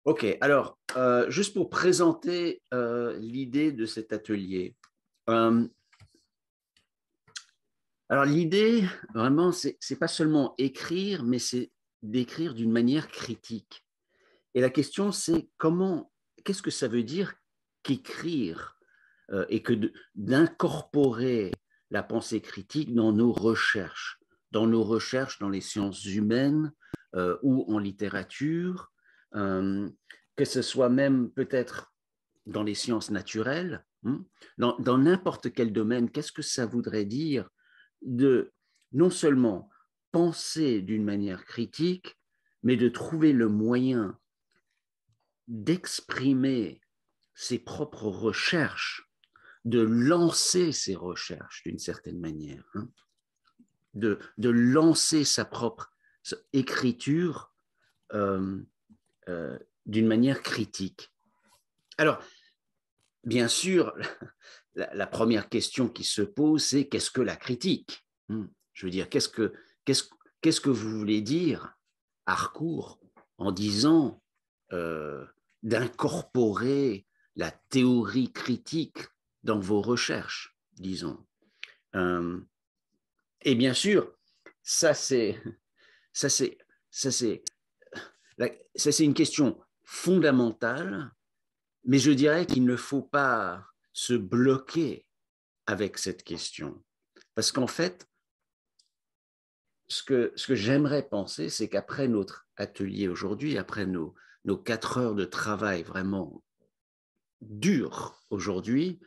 Ok, alors, juste pour présenter l'idée de cet atelier. Euh, alors, l'idée, vraiment, c'est pas seulement écrire, mais c'est d'écrire d'une manière critique. Et la question, c'est qu'est-ce que ça veut dire qu'écrire et que d'incorporer la pensée critique dans nos recherches dans les sciences humaines ou en littérature, euh, que ce soit même peut-être dans les sciences naturelles, hein, dans n'importe quel domaine, qu'est-ce que ça voudrait dire de non seulement penser d'une manière critique, mais de trouver le moyen d'exprimer ses propres recherches, de lancer ses recherches d'une certaine manière, hein, de lancer sa propre écriture euh, d'une manière critique. Alors, bien sûr, la première question qui se pose, c'est qu'est-ce que la critique? Je veux dire, qu'est-ce que vous voulez dire, Harcourt, en disant d'incorporer la théorie critique dans vos recherches, disons. Euh, et bien sûr, ça c'est ça c'est ça c'est ça c'est une question fondamentale, mais je dirais qu'il ne faut pas se bloquer avec cette question, parce qu'en fait, ce que j'aimerais penser, c'est qu'après notre atelier aujourd'hui, après nos 4 heures de travail vraiment dur aujourd'hui,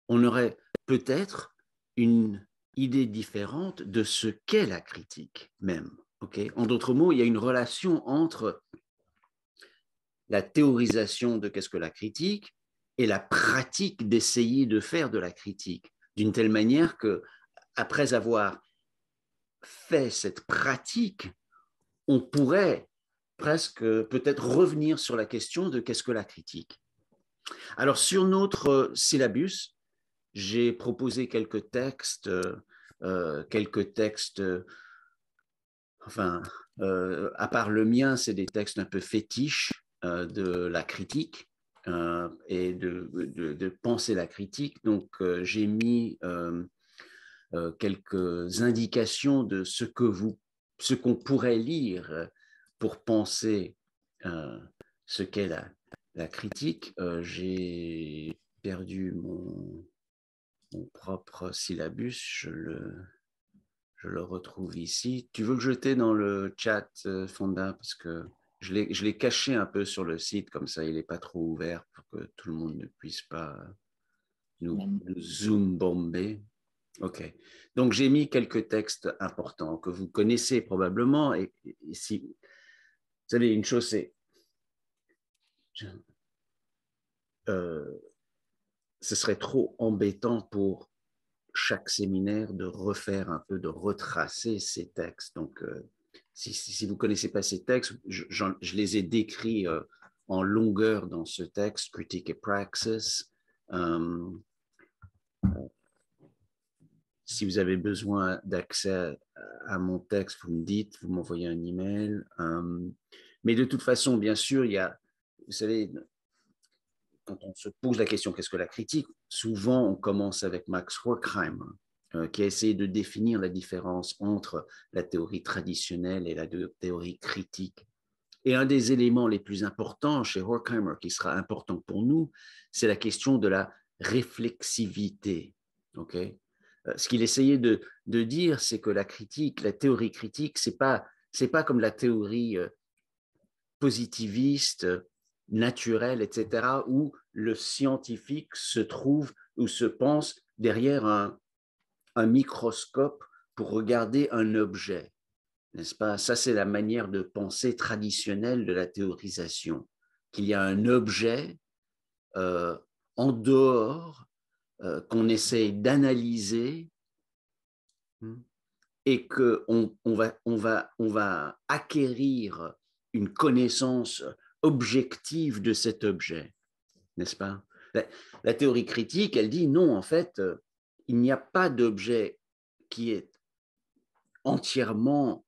on aurait peut-être une idée différente de ce qu'est la critique même. Okay, en d'autres mots, il y a une relation entre la théorisation de qu'est-ce que la critique et la pratique d'essayer de faire de la critique, d'une telle manière que, après avoir fait cette pratique, on pourrait presque peut-être revenir sur la question de qu'est-ce que la critique. Alors, sur notre syllabus, j'ai proposé quelques textes, enfin, à part le mien, c'est des textes un peu fétiches de la critique et de penser la critique. Donc, j'ai mis quelques indications de ce qu'on pourrait lire pour penser euh, ce qu'est la critique. J'ai perdu mon propre syllabus, je le retrouve ici. Tu veux que je t'ai dans le chat, Fonda, parce que je l'ai caché un peu sur le site, comme ça il n'est pas trop ouvert pour que tout le monde ne puisse pas nous zoom bomber. OK. Donc, j'ai mis quelques textes importants que vous connaissez probablement. Et si, vous savez, une chose, c'est, euh, ce serait trop embêtant pour chaque séminaire de refaire un peu, de retracer ces textes. Donc, si vous ne connaissez pas ces textes, je les ai décrits en longueur dans ce texte, Critique et Praxis. Euh, Si vous avez besoin d'accès à mon texte, vous me dites, vous m'envoyez un email. Mais de toute façon, bien sûr, il y a, vous savez, quand on se pose la question qu'est-ce que la critique, souvent on commence avec Max Horkheimer, qui a essayé de définir la différence entre la théorie traditionnelle et la théorie critique. Et un des éléments les plus importants chez Horkheimer, qui sera important pour nous, c'est la question de la réflexivité. Okay, ce qu'il essayait de dire, c'est que la critique, la théorie critique, c'est pas comme la théorie positiviste, naturelle, etc., où le scientifique se trouve ou se pense derrière un microscope pour regarder un objet, n'est-ce pas? Ça, c'est la manière de penser traditionnelle de la théorisation, qu'il y a un objet euh, en dehors qu'on essaye d'analyser et on va acquérir une connaissance objective de cet objet, n'est-ce pas? La théorie critique, elle dit non, en fait, il n'y a pas d'objet qui est entièrement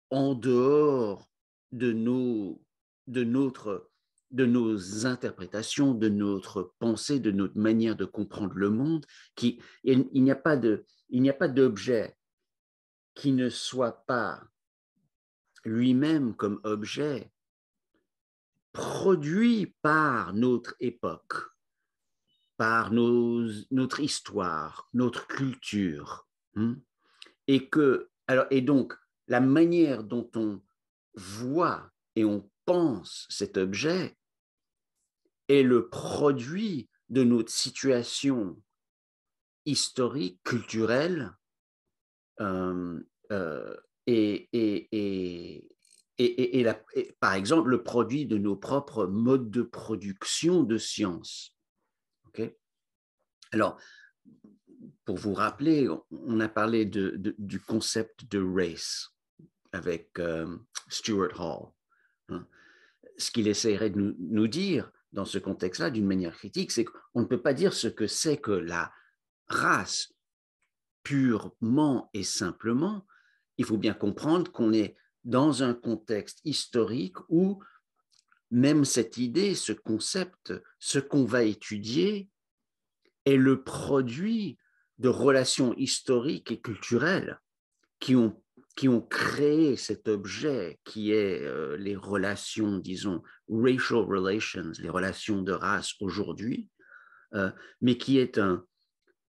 en dehors de nos de nos interprétations, de notre pensée, de notre manière de comprendre le monde. Il n'y a pas d'objet qui ne soit pas lui-même comme objet produit par notre époque, par notre histoire, notre culture. Et donc, la manière dont on voit et on pense cet objet est le produit de notre situation historique, culturelle, euh, euh, et, et, et, par exemple, le produit de nos propres modes de production de science. Okay? Alors, pour vous rappeler, on a parlé du concept de race avec Stuart Hall. Hein. Ce qu'il essaierait de nous dire dans ce contexte-là, d'une manière critique, c'est qu'on ne peut pas dire ce que c'est que la race purement et simplement. Il faut bien comprendre qu'on est dans un contexte historique où même cette idée, ce concept, ce qu'on va étudier est le produit de relations historiques et culturelles qui ont créé cet objet qui est les relations, disons, racial relations, les relations de race aujourd'hui, mais qui est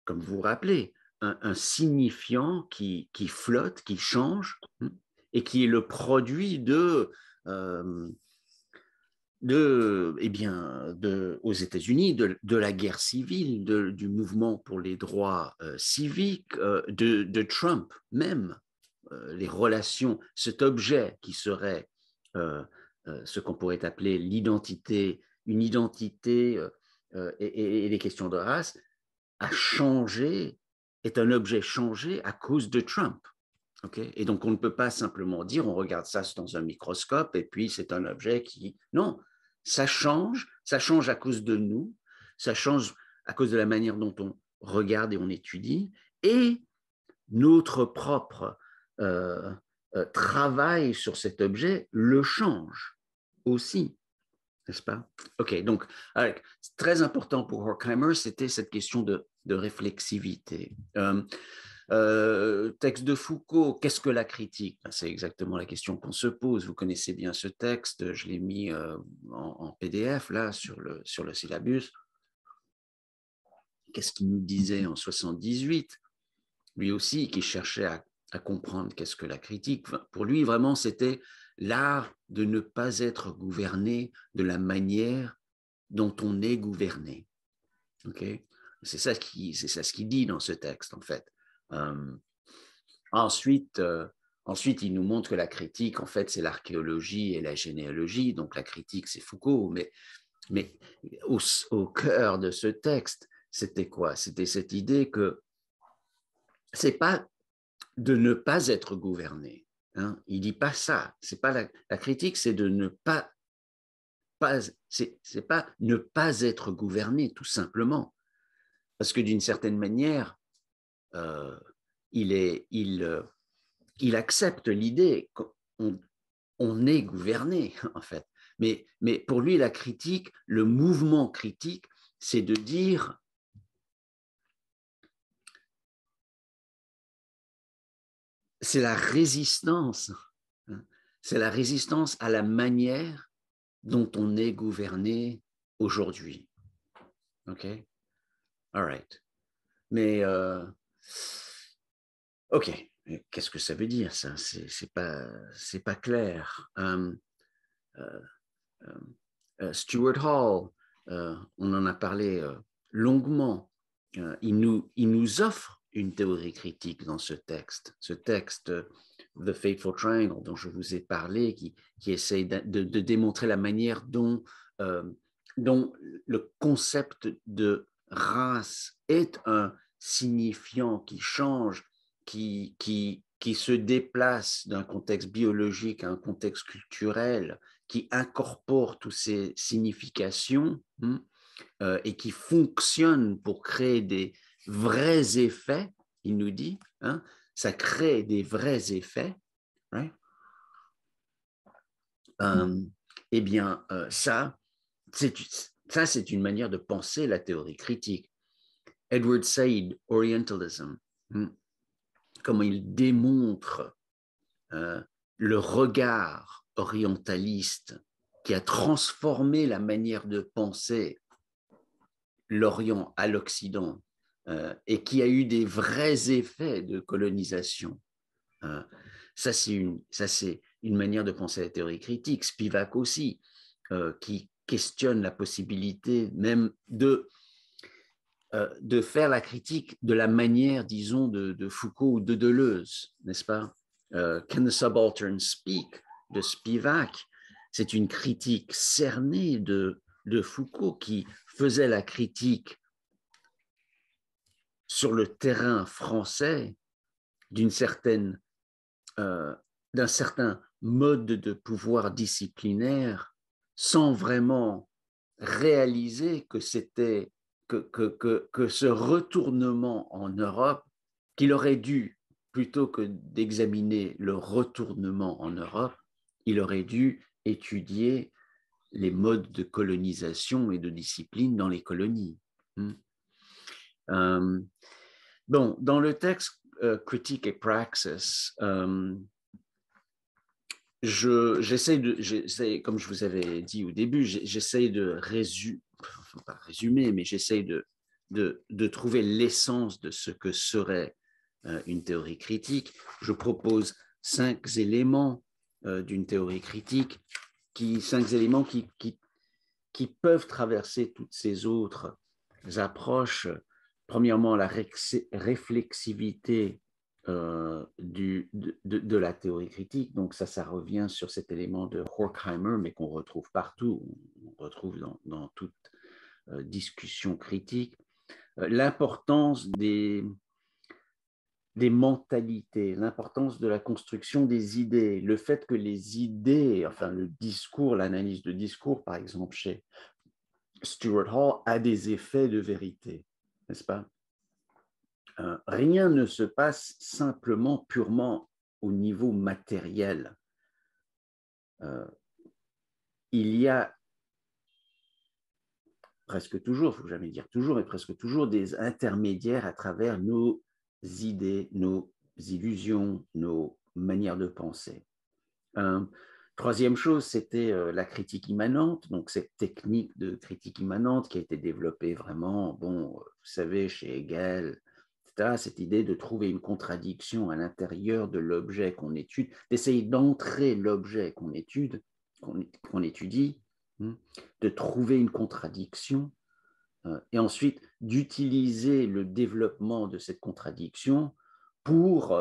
comme vous vous rappelez, un signifiant qui flotte, qui change, et qui est le produit aux États-Unis, de la guerre civile, du mouvement pour les droits civiques, de Trump même. Les relations, cet objet qui serait ce qu'on pourrait appeler l'identité, une identité et les questions de race, a changé, est un objet changé à cause de Trump. Okay? Et donc, on ne peut pas simplement dire, on regarde ça dans un microscope et puis c'est un objet qui... Non, ça change à cause de nous, ça change à cause de la manière dont on regarde et on étudie, et notre propre travail sur cet objet le change aussi, n'est-ce pas? OK, donc, très important pour Horkheimer, c'était cette question de réflexivité. Texte de Foucault, qu'est-ce que la critique? C'est exactement la question qu'on se pose. Vous connaissez bien ce texte, je l'ai mis en PDF là sur le syllabus. Qu'est-ce qu'il nous disait en 78? Lui aussi, qui cherchait à comprendre qu'est-ce que la critique. Pour lui, vraiment, c'était l'art de ne pas être gouverné de la manière dont on est gouverné. Okay? C'est ça ce qu'il dit dans ce texte, en fait. Ensuite, il nous montre que la critique, en fait, c'est l'archéologie et la généalogie. Donc, la critique, c'est Foucault. Mais au cœur de ce texte, c'était quoi? C'était cette idée que c'est pas de ne pas être gouverné. Hein? Il dit pas ça. C'est pas la critique, c'est de ne pas c'est pas ne pas être gouverné, tout simplement. Parce que d'une certaine manière, il accepte l'idée qu'on est gouverné, en fait. Mais pour lui, la critique, le mouvement critique, c'est de dire c'est la résistance. C'est la résistance à la manière dont on est gouverné aujourd'hui. OK? All right. Mais, OK. Qu'est-ce que ça veut dire, ça? C'est pas clair. Stuart Hall, on en a parlé longuement. Il nous offre une théorie critique dans ce texte. Ce texte, The Fateful Triangle, dont je vous ai parlé, qui essaie de démontrer la manière dont le concept de race est un signifiant qui change, qui se déplace d'un contexte biologique à un contexte culturel, qui incorpore toutes ces significations et qui fonctionne pour créer des vrais effets, il nous dit, ça crée des vrais effets. Right? eh bien, ça, c'est une manière de penser la théorie critique. Edward Said, Orientalism, comment il démontre le regard orientaliste qui a transformé la manière de penser l'Orient à l'Occident et qui a eu des vrais effets de colonisation. Ça, c'est une manière de penser la théorie critique. Spivak aussi, qui questionne la possibilité même de faire la critique de la manière, disons, de Foucault ou de Deleuze, n'est-ce pas? Can the Subaltern Speak de Spivak, c'est une critique cernée de Foucault qui faisait la critique sur le terrain français d'un certain mode de pouvoir disciplinaire sans vraiment réaliser que c'était que ce retournement en Europe, qu'il aurait dû, plutôt que d'examiner le retournement en Europe, il aurait dû étudier les modes de colonisation et de discipline dans les colonies. Bon, dans le texte Critique et Praxis, j'essaie, comme je vous avais dit au début, j'essaie de pas résumer, mais j'essaie de trouver l'essence de ce que serait une théorie critique. Je propose 5 éléments d'une théorie critique, 5 éléments qui peuvent traverser toutes ces autres approches. Premièrement, la réflexivité de la théorie critique. Donc ça revient sur cet élément de Horkheimer, mais qu'on retrouve partout, on retrouve dans toute discussion critique. L'importance des mentalités, l'importance de la construction des idées, le fait que les idées, enfin le discours, l'analyse de discours, par exemple chez Stuart Hall, a des effets de vérité, n'est-ce pas? Rien ne se passe simplement purement au niveau matériel. Il y a presque toujours, il ne faut jamais dire toujours, mais presque toujours des intermédiaires à travers nos idées, nos illusions, nos manières de penser. Troisième chose, c'était la critique immanente, donc cette technique de critique immanente qui a été développée vraiment, bon, vous savez, chez Hegel, etc., cette idée de trouver une contradiction à l'intérieur de l'objet qu'on étude, d'essayer d'entrer l'objet qu'on étudie, de trouver une contradiction, et ensuite d'utiliser le développement de cette contradiction pour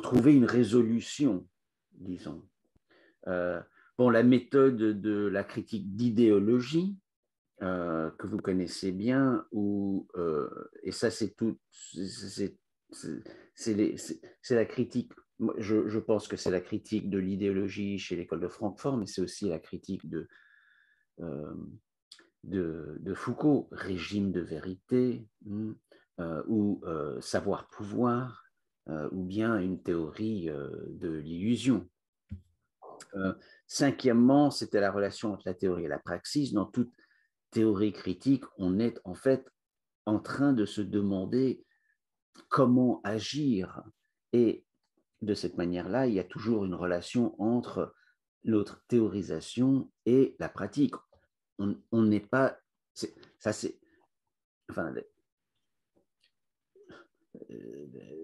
trouver une résolution, disons. Bon, la méthode de la critique d'idéologie, que vous connaissez bien, et ça c'est tout, c'est la critique, je pense que c'est la critique de l'idéologie chez l'école de Francfort, mais c'est aussi la critique de Foucault, régime de vérité, ou savoir-pouvoir, ou bien une théorie de l'illusion. Cinquièmement, c'était la relation entre la théorie et la praxis. Dans toute théorie critique, on est en fait en train de se demander comment agir. Et de cette manière-là, il y a toujours une relation entre notre théorisation et la pratique. On n'est pas... Ça, c'est... Enfin,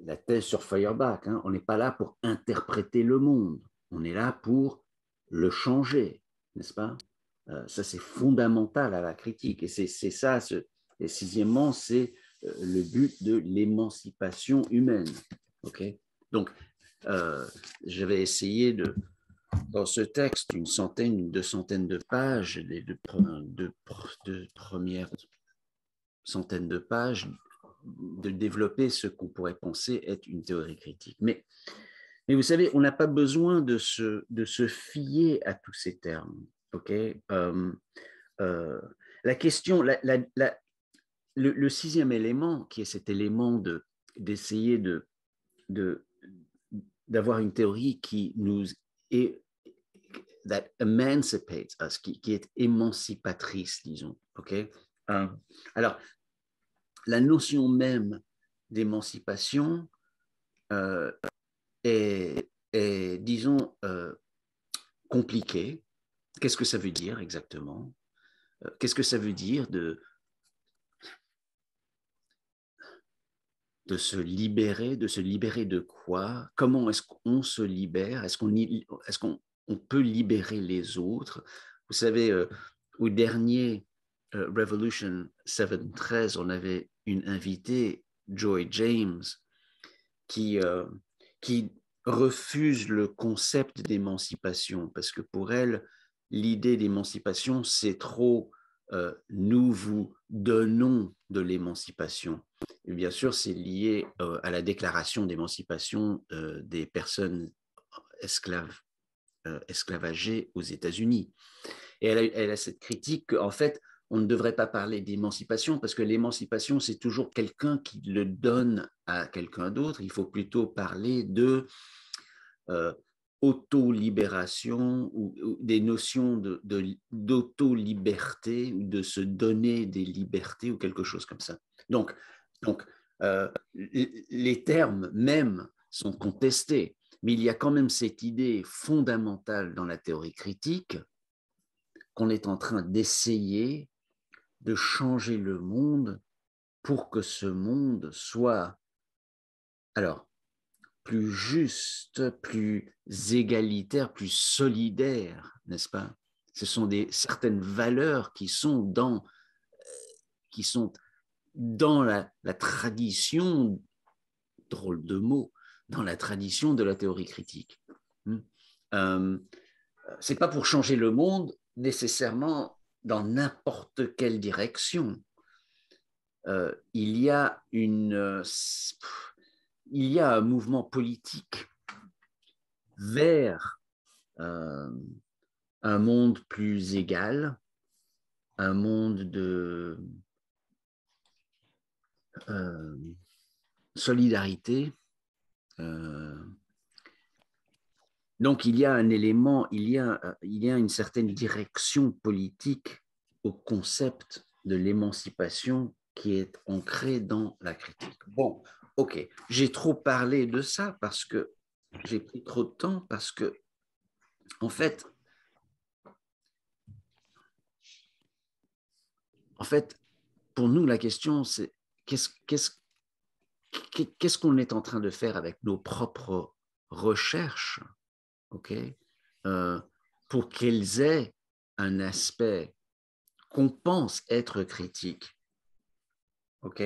la thèse sur Feuerbach, on n'est pas là pour interpréter le monde. On est là pour le changer, n'est-ce pas? Ça, c'est fondamental à la critique. Et c'est ça, et sixièmement, c'est le but de l'émancipation humaine. Okay? Donc, je vais essayer dans ce texte, une deux centaines de pages, les deux premières centaines de pages, de développer ce qu'on pourrait penser être une théorie critique. Mais vous savez, on n'a pas besoin de se fier à tous ces termes. Okay? La question, le sixième élément, qui est cet élément d'essayer d'avoir une théorie qui nous est that emancipates us, qui est émancipatrice, disons. Okay? Alors, la notion même d'émancipation est, disons, compliquée. Qu'est-ce que ça veut dire exactement? Qu'est-ce que ça veut dire de se libérer de quoi? Comment est-ce qu'on se libère? Est-ce qu'on peut libérer les autres? Vous savez, au dernier Revolution 713, on avait une invitée, Joy James, qui refuse le concept d'émancipation parce que pour elle, l'idée d'émancipation, c'est trop nous vous donnons de l'émancipation. Et bien sûr, c'est lié à la déclaration d'émancipation des personnes esclavagées aux États-Unis. Et elle a cette critique qu'en fait, on ne devrait pas parler d'émancipation parce que l'émancipation, c'est toujours quelqu'un qui le donne à quelqu'un d'autre. Il faut plutôt parler de auto-libération ou des notions d'auto-liberté ou de se donner des libertés ou quelque chose comme ça. Donc les termes même sont contestés, mais il y a quand même cette idée fondamentale dans la théorie critique qu'on est en train d'essayer de changer le monde pour que ce monde soit, alors, plus juste, plus égalitaire, plus solidaire, n'est-ce pas? Ce sont certaines valeurs qui sont dans la tradition, drôle de mot, dans la tradition de la théorie critique. C'est pas pour changer le monde nécessairement dans n'importe quelle direction. Il y a un mouvement politique vers un monde plus égal, un monde de solidarité. Donc il y a un élément, il y a une certaine direction politique au concept de l'émancipation qui est ancrée dans la critique. Bon, ok, j'ai trop parlé de ça parce que j'ai pris trop de temps parce que, en fait, pour nous, la question, c'est qu'est-ce qu'on est en train de faire avec nos propres recherches, ok, pour qu'elles aient un aspect qu'on pense être critique, ok.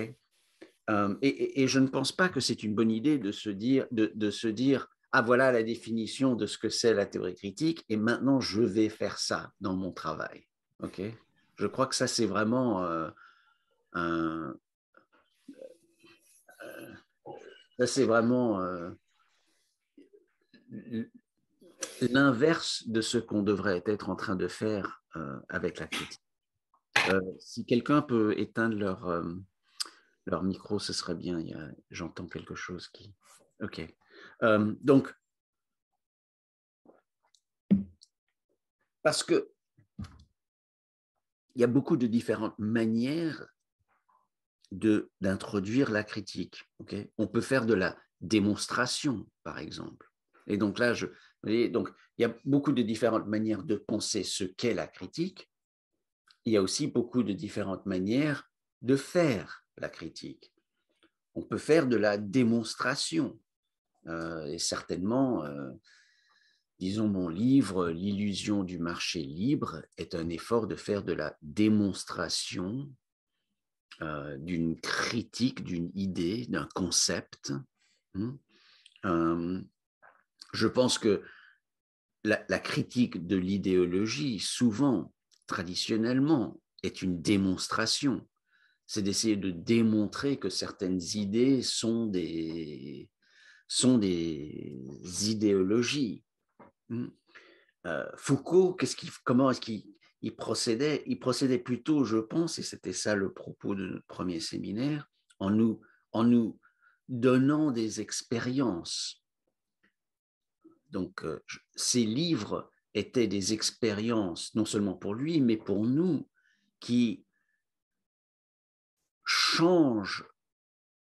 Et je ne pense pas que c'est une bonne idée de se dire ah voilà la définition de ce que c'est la théorie critique et maintenant je vais faire ça dans mon travail, ok. Je crois que ça c'est vraiment l'inverse de ce qu'on devrait être en train de faire avec la critique. Si quelqu'un peut éteindre leur micro, ce serait bien. J'entends quelque chose qui... OK. Donc, parce que il y a beaucoup de différentes manières d'introduire la critique. Okay? On peut faire de la démonstration, par exemple. Et donc là, vous voyez, donc, il y a beaucoup de différentes manières de penser ce qu'est la critique. Il y a aussi beaucoup de différentes manières de faire la critique. On peut faire de la démonstration. Et certainement, disons, mon livre, L'illusion du marché libre, est un effort de faire de la démonstration d'une critique, d'une idée, d'un concept. Je pense que la critique de l'idéologie, souvent, traditionnellement, est une démonstration. C'est d'essayer de démontrer que certaines idées sont des idéologies. Foucault, comment est-ce qu'il procédait? Il procédait plutôt, je pense, et c'était ça le propos de notre premier séminaire, en nous donnant des expériences. Donc, ces livres étaient des expériences, non seulement pour lui, mais pour nous, qui changent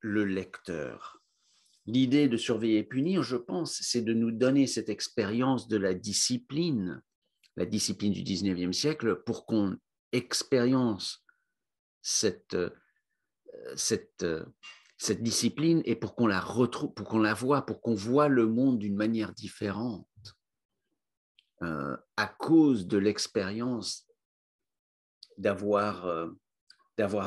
le lecteur. L'idée de surveiller et punir, je pense, c'est de nous donner cette expérience de la discipline du 19e siècle, pour qu'on expérience cette, cette, cette discipline et pour qu'on la retrouve, pour qu'on la voit, pour qu'on voit le monde d'une manière différente, à cause de l'expérience d'avoir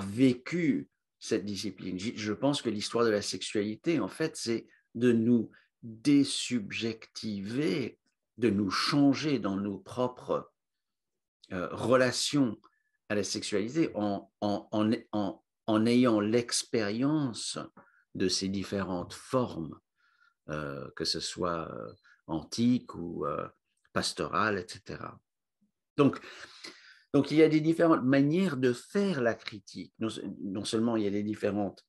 vécu cette discipline. Je pense que l'histoire de la sexualité, en fait, c'est de nous désubjectiver, de nous changer dans nos propres relations à la sexualité en ayant l'expérience de ces différentes formes, que ce soit antique ou pastorale, etc. Donc, il y a des différentes manières de faire la critique. Non seulement il y a des différentes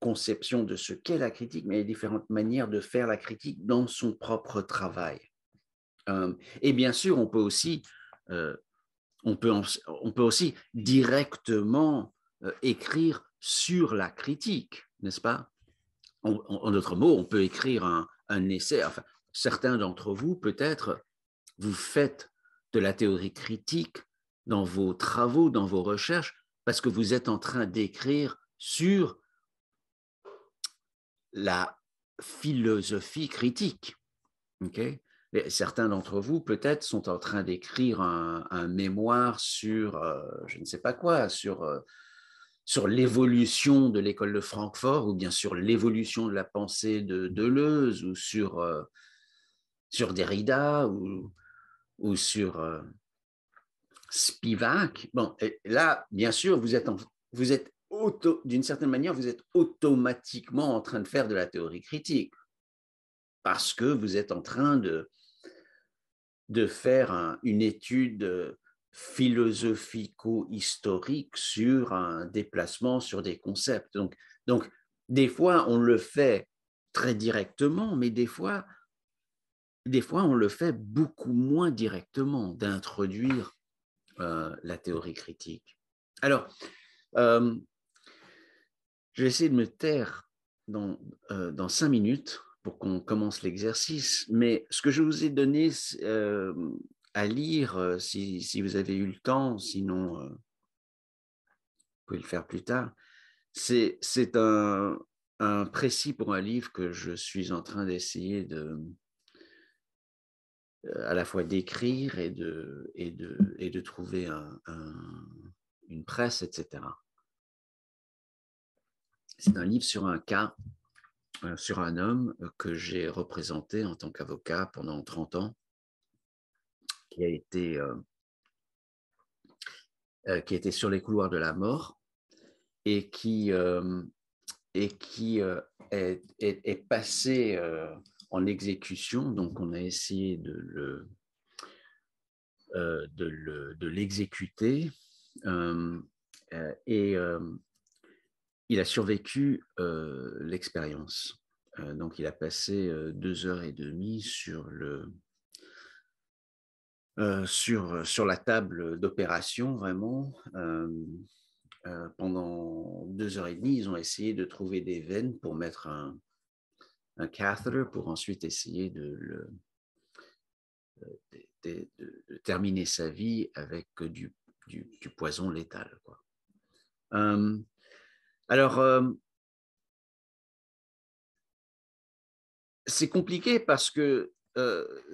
conceptions de ce qu'est la critique, mais il y a différentes manières de faire la critique dans son propre travail. Et bien sûr, on peut aussi directement écrire sur la critique, n'est-ce pas? En d'autres mots, on peut écrire un essai. Enfin, certains d'entre vous, peut-être, vous faites de la théorie critique dans vos travaux, dans vos recherches, parce que vous êtes en train d'écrire sur la philosophie critique. Okay? Certains d'entre vous, peut-être, sont en train d'écrire un mémoire sur, je ne sais pas quoi, sur l'évolution de l'école de Francfort, ou bien sur l'évolution de la pensée de Deleuze, ou sur Derrida, ou sur Spivak. Bon, et là, bien sûr, d'une certaine manière, vous êtes automatiquement en train de faire de la théorie critique, parce que vous êtes en train de faire une étude philosophico-historique sur un déplacement, sur des concepts. Donc, des fois, on le fait très directement, mais des fois, on le fait beaucoup moins directement, d'introduire la théorie critique. Alors, je vais essayer de me taire dans 5 minutes pour qu'on commence l'exercice, mais ce que je vous ai donné à lire, si vous avez eu le temps, sinon vous pouvez le faire plus tard, c'est un précis pour un livre que je suis en train d'essayer à la fois d'écrire et de trouver une presse, etc. C'est un livre sur un cas, sur un homme que j'ai représenté en tant qu'avocat pendant 30 ans, qui a été sur les couloirs de la mort et qui est passé en exécution. Donc, on a essayé de l'exécuter et il a survécu l'expérience. Donc, il a passé 2 heures et demie sur la table d'opération, vraiment. Pendant 2 heures et demie, ils ont essayé de trouver des veines pour mettre un catheter, pour ensuite essayer de terminer sa vie avec du poison létal, quoi. Alors, c'est compliqué parce que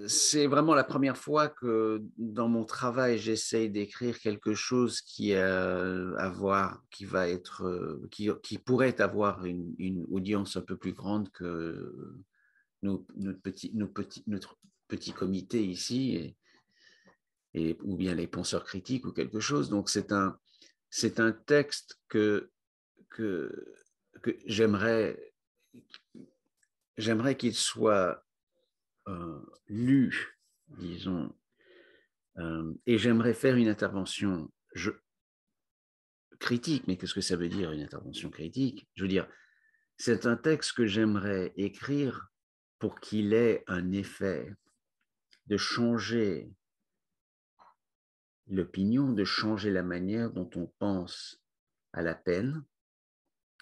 c'est vraiment la première fois que dans mon travail, j'essaye d'écrire quelque chose qui pourrait avoir une audience un peu plus grande que notre petit comité ici, ou bien les penseurs critiques ou quelque chose. Donc, c'est un texte que j'aimerais qu'il soit lu, disons, et j'aimerais faire une intervention critique. Mais qu'est-ce que ça veut dire, une intervention critique? Je veux dire, c'est un texte que j'aimerais écrire pour qu'il ait un effet de changer l'opinion de changer la manière dont on pense à la peine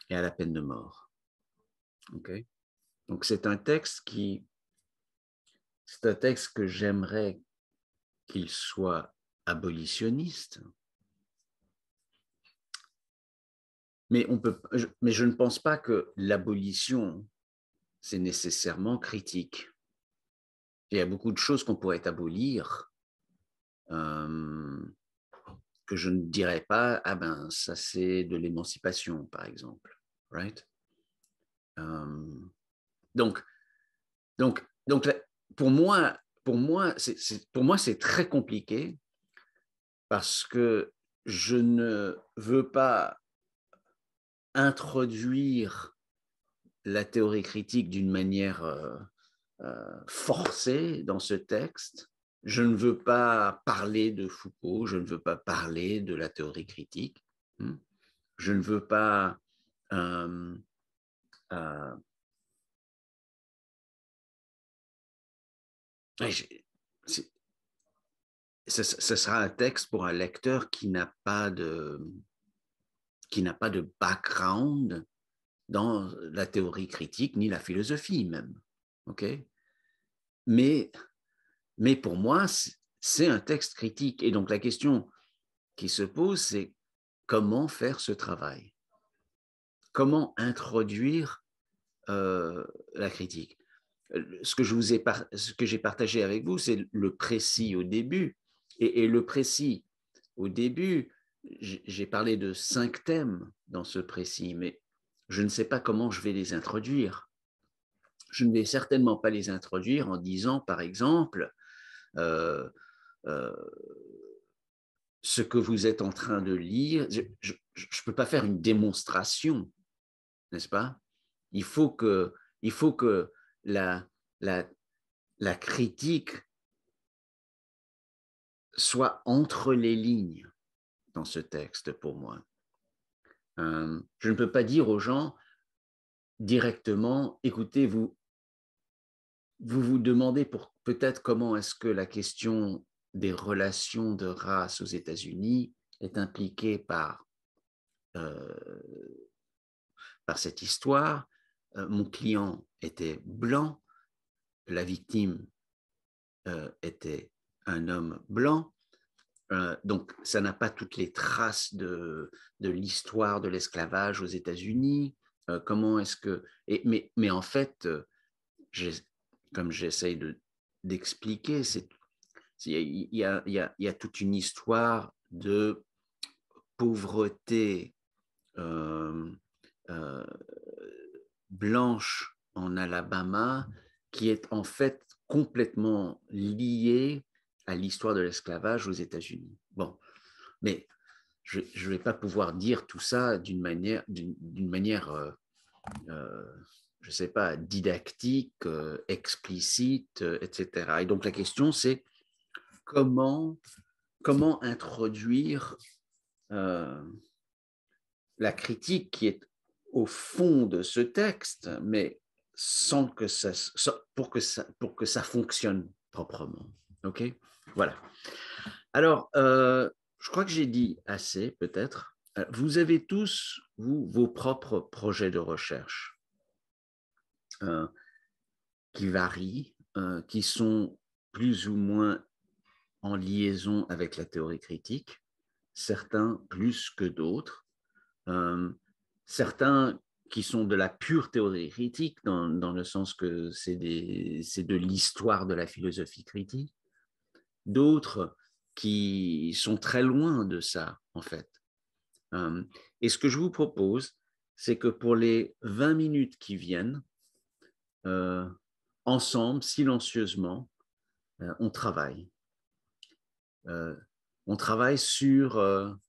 et à la peine de mort. Okay? Donc c'est un texte que j'aimerais qu'il soit abolitionniste, mais je ne pense pas que l'abolition, c'est nécessairement critique. Il y a beaucoup de choses qu'on pourrait abolir, que je ne dirais pas, ah ben, ça c'est de l'émancipation, par exemple. Right? Donc, donc, pour moi, c'est très compliqué parce que je ne veux pas introduire la théorie critique d'une manière forcée dans ce texte. Je ne veux pas parler de Foucault, je ne veux pas parler de la théorie critique. Je ne veux pas ce sera un texte pour un lecteur qui n'a pas de background dans la théorie critique ni la philosophie même. Okay? Mais pour moi, c'est un texte critique. Et donc la question qui se pose, c'est comment faire ce travail? Comment introduire la critique? Ce que j'ai partagé avec vous, c'est le précis au début. Et le précis au début, j'ai parlé de 5 thèmes dans ce précis, mais je ne sais pas comment je vais les introduire. Je ne vais certainement pas les introduire en disant, par exemple, ce que vous êtes en train de lire. Je ne peux pas faire une démonstration, n'est-ce pas? Il faut que la, la, la critique soit entre les lignes dans ce texte pour moi. Je ne peux pas dire aux gens directement, écoutez, vous demandez peut-être comment est-ce que la question des relations de race aux États-Unis est impliquée par cette histoire. Mon client était blanc, la victime était un homme blanc. Donc, ça n'a pas toutes les traces de l'histoire de l'esclavage aux États-Unis. Comment est-ce que... mais en fait, comme j'essaye d'expliquer, il y a toute une histoire de pauvreté blanche en Alabama qui est en fait complètement liée à l'histoire de l'esclavage aux États-Unis. Bon, mais je ne vais pas pouvoir dire tout ça d'une manière, je ne sais pas, didactique, explicite, etc. Et donc la question, c'est comment introduire la critique qui est au fond de ce texte, mais sans que ça, pour que ça fonctionne proprement. OK? Voilà. Alors, je crois que j'ai dit assez, peut-être. Vous avez tous, vous, vos propres projets de recherche qui varient, qui sont plus ou moins en liaison avec la théorie critique, certains plus que d'autres, certains qui sont de la pure théorie critique, dans le sens que c'est de l'histoire de la philosophie critique, d'autres qui sont très loin de ça, en fait. Et ce que je vous propose, c'est que pour les 20 minutes qui viennent, ensemble, silencieusement, on travaille. On travaille sur un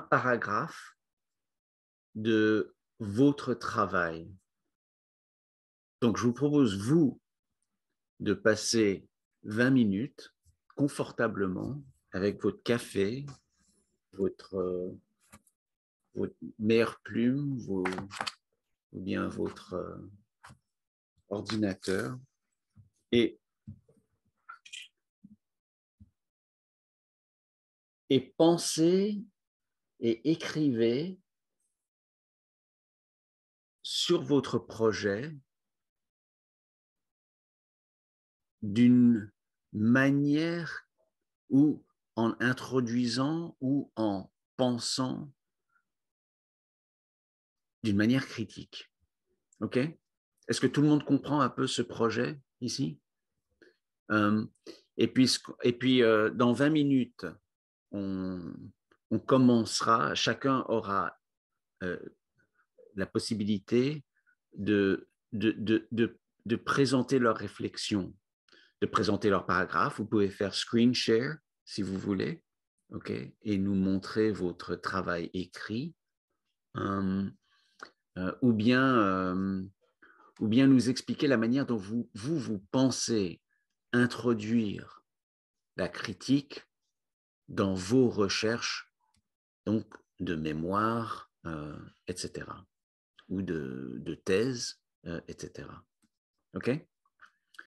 paragraphe de votre travail. Donc, je vous propose, vous, de passer 20 minutes confortablement avec votre café, votre meilleure plume, ou bien votre ordinateur, et et pensez et écrivez sur votre projet d'une manière ou en introduisant ou en pensant d'une manière critique. OK? Est-ce que tout le monde comprend un peu ce projet ici? Et puis, dans 20 minutes, on, on commencera, chacun aura euh, la possibilité de, de, de, de, de présenter leur réflexion, de présenter leur paragraphe. Vous pouvez faire screen share si vous voulez, OK, et nous montrer votre travail écrit, euh, ou bien nous expliquer la manière dont vous pensez introduire la critique dans vos recherches, donc de mémoire, etc., ou de thèse, etc. OK?